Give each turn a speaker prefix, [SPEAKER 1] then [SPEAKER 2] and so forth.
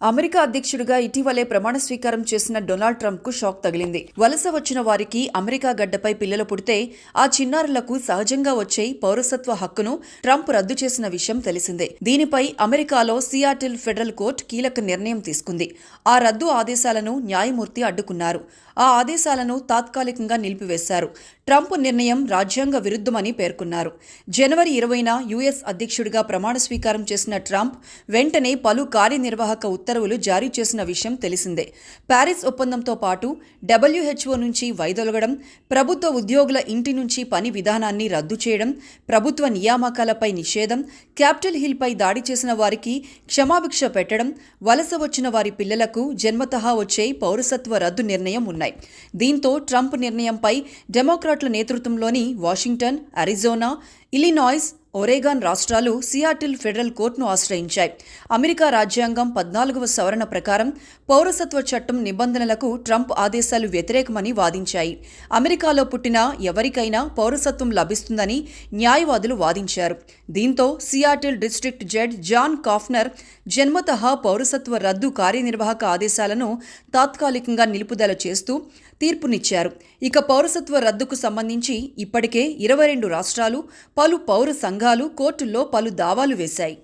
[SPEAKER 1] America అధ్యక్షుడిగా ఇటీవలే ప్రమాణ స్వీకారం చేసిన డొనాల్డ్ ట్రంప్కు షాక్ తగిలింది. వలస వచ్చిన వారికి అమెరికా గడ్డపై పిల్లలు పుడితే ఆ చిన్నారులకు సహజంగా వచ్చే పౌరసత్వ హక్కును ట్రంప్ రద్దు చేసిన విషయం తెలిసిందే. దీనిపై అమెరికాలో సియాటిల్ ఫెడరల్ కోర్టు కీలక నిర్ణయం తీసుకుంది. ఆ రద్దు ఆదేశాలను న్యాయమూర్తి అడ్డుకున్నారు. ఆ ఆదేశాలను తాత్కాలికంగా నిలిపివేశారు. ట్రంప్ నిర్ణయం రాజ్యాంగ విరుద్ధమని పేర్కొన్నారు. జనవరి 20న యుఎస్ అధ్యక్షుడిగా ప్రమాణ స్వీకారం చేసిన ట్రంప్ వెంటనే పలు కార్యనిర్వాహక ఉత్తర్వులు జారీ చేసిన విషయం తెలిసిందే. ప్యారిస్ ఒప్పందంతో పాటు WHO నుంచి వైదొలగడం, ప్రభుత్వ ఉద్యోగుల ఇంటి నుంచి పని విధానాన్ని రద్దు చేయడం, ప్రభుత్వ నియామకాలపై నిషేధం, క్యాపిటల్ హిల్పై దాడి చేసిన వారికి క్షమాభిక్ష పెట్టడం, వలస వచ్చిన వారి పిల్లలకు జన్మతహా వచ్చే పౌరసత్వ రద్దు నిర్ణయం ఉన్నాయి. దీంతో ట్రంప్ నిర్ణయంపై డెమోక్రాట్ల నేతృత్వంలోని వాషింగ్టన్, అరిజోనా, ఇలినాయిస్, ఒరేగాన్ రాష్ట్రాలు సియాటిల్ ఫెడరల్ కోర్టును ఆశ్రయించాయి. అమెరికా రాజ్యాంగం 14వ సవరణ ప్రకారం పౌరసత్వ చట్టం నిబంధనలకు ట్రంప్ ఆదేశాలు వ్యతిరేకమని వాదించాయి. అమెరికాలో పుట్టిన ఎవరికైనా పౌరసత్వం లభిస్తుందని న్యాయవాదులు వాదించారు. దీంతో Seattle district judge John Coughenour జన్మతహా పౌరసత్వ రద్దు కార్యనిర్వాహక ఆదేశాలను తాత్కాలికంగా నిలుపుదల చేస్తూ తీర్పునిచ్చారు. ఇక పౌరసత్వ రద్దుకు సంబంధించి ఇప్పటికే 22 రాష్ట్రాలు, పలు పౌర సంఘాలు కోర్టుల్లో పలు దావాలు వేశాయి.